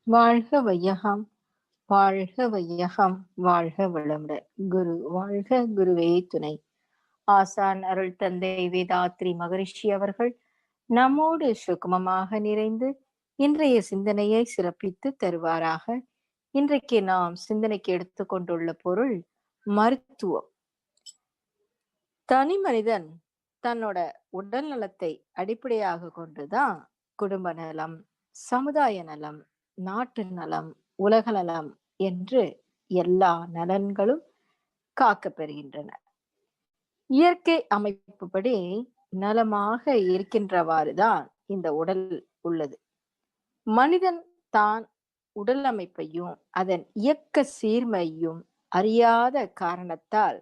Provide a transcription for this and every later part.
வாழ்க வையகம், வாழ்க வையகம், வாழ்க வளமுடன். குரு வாழ்க, குருவே துணை. ஆசான் அருள் தந்தை வேதாத்ரி மகரிஷி அவர்கள் நம்மோடு சுகமமாக நிறைந்து இன்றைய சிந்தனையை சிறப்பித்து தருவாராக. இன்றைக்கு நாம் சிந்தனைக்கு எடுத்துக்கொண்டுள்ள பொருள் மருத்துவம். தனி மனிதன் தன்னோட உடல் நலத்தை அடிப்படையாக கொண்டுதான் குடும்ப நலம், சமுதாய நலம், நாட்டு நலம், உலக நலம் என்று எல்லா நலன்களும் காக்கப்பெறுகின்றன. இயற்கை அமைப்புப்படி நலமாக இருக்கின்றவாறுதான் இந்த உடல் உள்ளது. மனிதன் தான் உடல் அமைப்பையும் அதன் இயக்க சீர்மையும் அறியாத காரணத்தால்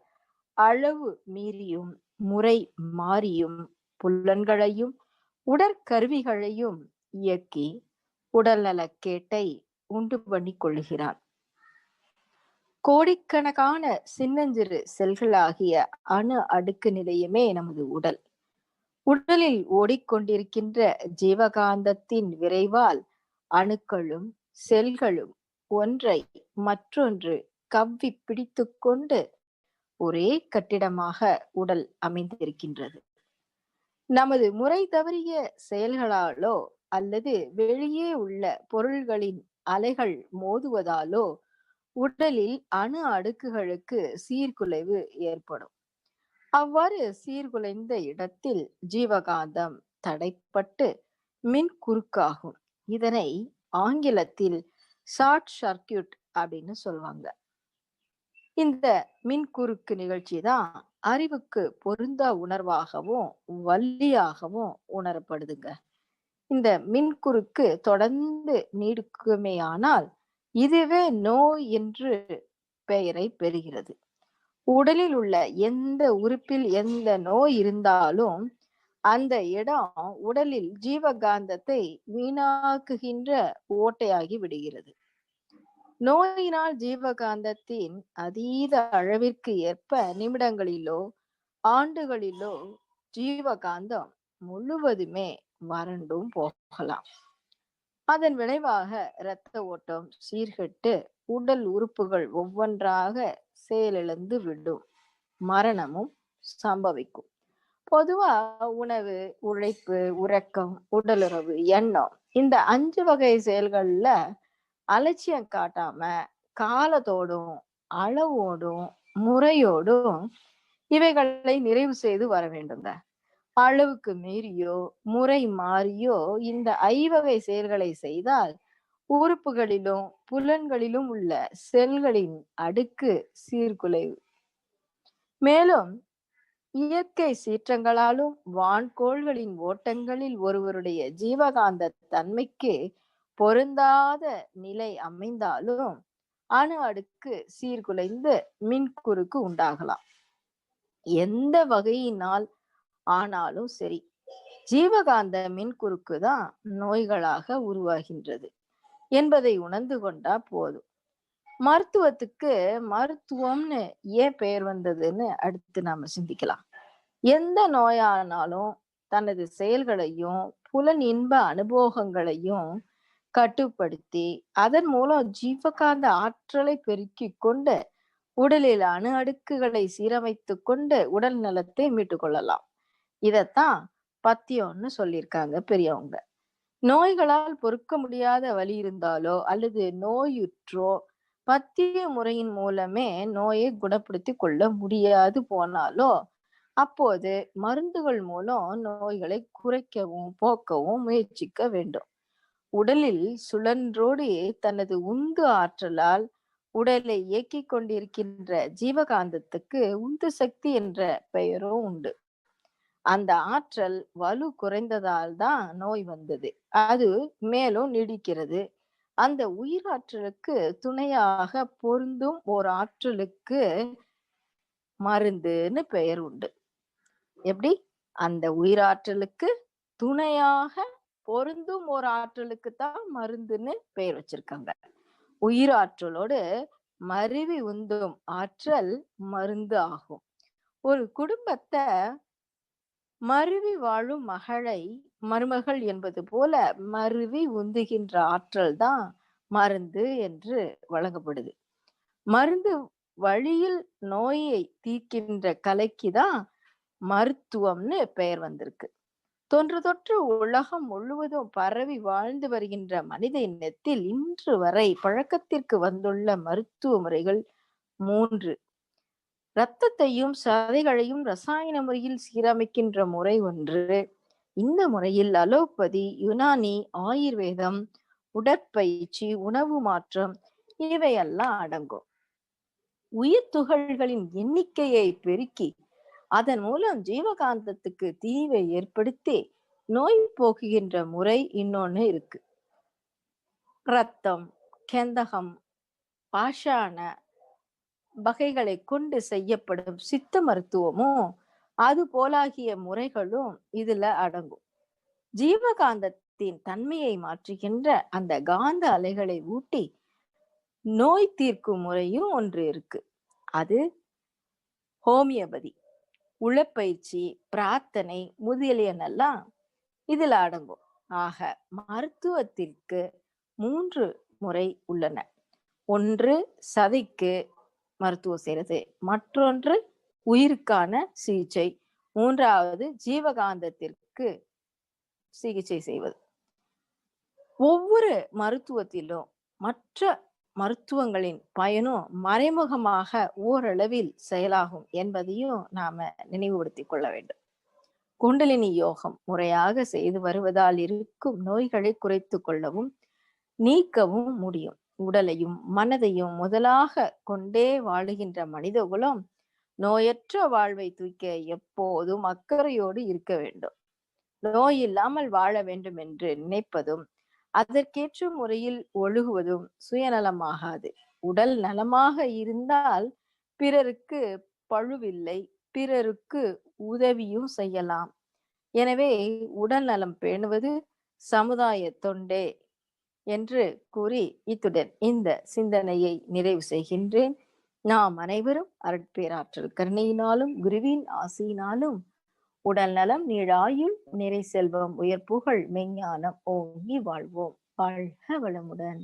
அளவு மீறியும் முறை மாறியும் புலன்களையும் உடற்கருவிகளையும் இயக்கி உடல் நலக்கேட்டை உண்டு பண்ணி கொள்கிறான். கோடிக்கணக்கான சின்னஞ்சிறு செல்களாகிய அணு அடுக்கு நிலையமே நமது உடல். உடலில் ஓடிக்கொண்டிருக்கின்ற ஜீவகாந்தத்தின் விரைவால் அணுக்களும் செல்களும் ஒன்றை மற்றொன்று கவ்வி பிடித்து கொண்டு ஒரே கட்டிடமாக உடல் அமைந்திருக்கின்றது. நமது முறை தவறிய செயல்களாலோ அல்லது வெளியே உள்ள பொருள்களின் அலைகள் மோதுவதாலோ உடலில் அணு அடுக்குகளுக்கு சீர்குலைவு ஏற்படும். அவ்வாறு சீர்குலைந்த இடத்தில் ஜீவகாந்தம் தடைப்பட்டு மின் குறுக்காகும். இதனை ஆங்கிலத்தில் ஷார்ட் சர்க்கியூட் அப்படின்னு சொல்லுவாங்க. இந்த மின் குறுக்கு நிகழ்ச்சி தான் அறிவுக்கு பொருந்தா உணர்வாகவும் வள்ளியாகவும் உணரப்படுதுங்க. இந்த மின் குறுக்கு தொடர்ந்து நீடிக்குமேயானால் இதுவே நோய் என்று பெயரை பெறுகிறது. உடலில் உள்ள எந்த உறுப்பில் எந்த நோய் இருந்தாலும் அந்த இடம் உடலில் ஜீவகாந்தத்தை வீணாக்குகின்ற ஓட்டையாகி விடுகிறது. நோயினால் ஜீவகாந்தத்தின் அதீத அளவிற்கு ஏற்ப நிமிடங்களிலோ ஆண்டுகளிலோ ஜீவகாந்தம் முழுவதுமே வறண்டும் போகலாம். அதன் விளைவாக இரத்த ஓட்டம் சீர்கெட்டு உடல் உறுப்புகள் ஒவ்வொன்றாக செயலிழந்து விடும், மரணமும் சம்பவிக்கும். பொதுவா உணவு, உழைப்பு, உறக்கம், உடலுறவு, எண்ணம் இந்த 5 வகை செயல்கள்ல அலட்சியம் காட்டாம காலத்தோடும் அளவோடும் முறையோடும் இவைகளை நிறைவு செய்து வர வேண்டுங்க. அளவுக்கு மீறியோ முறை மாறியோ இந்த 5 வகை செயல்களை செய்தால் உறுப்புகளிலும் புலன்களிலும் உள்ள செல்களின் அடுக்கு சீர்குலைவு. மேலும் இயற்கை சீற்றங்களாலும் வான்கோள்களின் ஓட்டங்களில் ஒருவருடைய ஜீவகாந்த தன்மைக்கு பொருந்தாத நிலை அமைந்தாலும் அணு அடுக்கு சீர்குலைந்து மின்குறுக்கு உண்டாகலாம். எந்த வகையினால் ஆனாலும் சரி, ஜீவகாந்த மின்குறுக்கு தான் நோய்களாக உருவாகின்றது என்பதை உணர்ந்து கொண்டா போதும். மருத்துவத்துக்கு மருத்துவம்னு ஏன் பெயர் வந்ததுன்னு அடுத்து நாம சிந்திக்கலாம். எந்த நோயானாலும் தனது செயல்களையும் புலன் இன்ப அனுபவங்களையும் கட்டுப்படுத்தி அதன் மூலம் ஜீவகாந்த ஆற்றலை பெருக்கிக் கொண்டு உடலில் அணு அடுக்குகளை சீரமைத்து கொண்டு உடல் நலத்தை மீட்டுக் கொள்ளலாம். இதத்தான் பத்தியம்னு சொல்லியிருக்காங்க பெரியவங்க. நோய்களால் பொறுக்க முடியாத வலி இருந்தாலோ அல்லது நோயுற்றோ பத்திய முறையின் மூலமே நோயை குணப்படுத்தி கொள்ள முடியாது போனாலோ அப்போது மருந்துகள் மூலம் நோய்களை குறைக்கவும் போக்கவும் முயற்சிக்க வேண்டும். உடலில் சுழன்றோடி தனது உந்து ஆற்றலால் உடலை இயக்கிக் கொண்டிருக்கின்ற ஜீவகாந்தத்துக்கு உந்து சக்தி என்ற பெயரும் உண்டு. அந்த ஆற்றல் வலு குறைந்ததால் தான் நோய் வந்தது. அது மேலும் நீடிக்கிறது. அந்த உயிராற்றலுக்கு துணையாக பொருந்தும் ஒரு ஆற்றலுக்கு மருந்துன்னு பெயர் உண்டு. எப்படி? அந்த உயிராற்றலுக்கு துணையாக பொருந்தும் ஒரு ஆற்றலுக்கு தான் மருந்துன்னு பெயர் வச்சிருக்காங்க. உயிராற்றலோடு மருவி உந்தும் ஆற்றல் மருந்து ஆகும். ஒரு குடும்பத்தை மருவி வாழும் மகளை மருமகள் என்பது போல மருவி உந்துகின்ற ஆற்றல் தான் மருந்து என்று வழங்கப்படுது. மருந்து வழியில் நோயை தீர்க்கின்ற கலைக்குதான் மருத்துவம்னு பெயர் வந்திருக்கு. தொன்று தொற்று உலகம் முழுவதும் பரவி வாழ்ந்து வருகின்ற மனித இனத்தில் இன்று வரை பழக்கத்திற்கு வந்துள்ள மருத்துவ முறைகள் 3. இரத்தத்தையும் சதைகளையும் ரசாயன முறையில் சீரமைக்கின்ற முறை ஒன்று. இந்த முறையில் அலோபதி, யுனானி, ஆயுர்வேதம், உடற்பயிற்சி, உணவு மாற்றம் இவையெல்லாம் அடங்கும். உயிர் துகள்களின் எண்ணிக்கையை பெருக்கி அதன் மூலம் ஜீவகாந்தத்துக்கு தீவை ஏற்படுத்தி நோய் போக்குகின்ற முறை இன்னொன்னு இருக்கு. ரத்தம், கெந்தகம், பாஷாண வகைகளை கொண்டு செய்யப்படும் சித்த மருத்துவமும் அது போலாகிய முறைகளும் இதுல அடங்கும். ஜீவகாந்தத்தின் தன்மையை மாற்றுகின்ற அந்த காந்த அலைகளை ஊட்டி நோய் தீர்க்கும் முறையும் ஒன்று இருக்கு. அது ஹோமியோபதி. உளப்பயிற்சி, பிரார்த்தனை முதலியனெல்லாம் இதுல அடங்கும். ஆக மருத்துவத்திற்கு 3 முறை உள்ளன. ஒன்று சதைக்கு மருத்துவம் செய்யறது, மற்றொன்று உயிருக்கான சிகிச்சை, 3வது ஜீவகாந்தத்திற்கு சிகிச்சை செய்வது. ஒவ்வொரு மருத்துவத்திலும் மற்ற மருத்துவங்களின் பயனும் மறைமுகமாக ஓரளவில் செயலாகும் என்பதையும் நாம நினைவுபடுத்திக் கொள்ள வேண்டும். குண்டலினி யோகம் முறையாக செய்து வருவதால் இருக்கும் நோய்களை குறைத்து கொள்ளவும் நீக்கவும் முடியும். உடலையும் மனதையும் முதலாக கொண்டே வாழுகின்ற மனித குலம் நோயற்ற வாழ்வை தூக்க எப்போதும் அக்கறையோடு இருக்க வேண்டும். நோய் இல்லாமல் வாழ வேண்டும் என்று நினைப்பதும் அதற்கேற்ற முறையில் ஒழுகுவதும் சுயநலமாகாது. உடல் நலமாக இருந்தால் பிறருக்கு பழுவில்லை, பிறருக்கு உதவியும் செய்யலாம். எனவே உடல் நலம் பேணுவது சமுதாய தொண்டே என்று கூறி இத்துடன் இந்த சிந்தனையை நிறைவு செய்கின்றேன். நாம் அனைவரும் அருட்பேராற்றல் கருணையினாலும் குருவின் ஆசியினாலும் உடல் நலம், நீழாயுள், நிறை செல்வம், உயர் புகழ், மெஞ்ஞானம் ஓங்கி வாழ்வோம். வாழ்க வளமுடன்.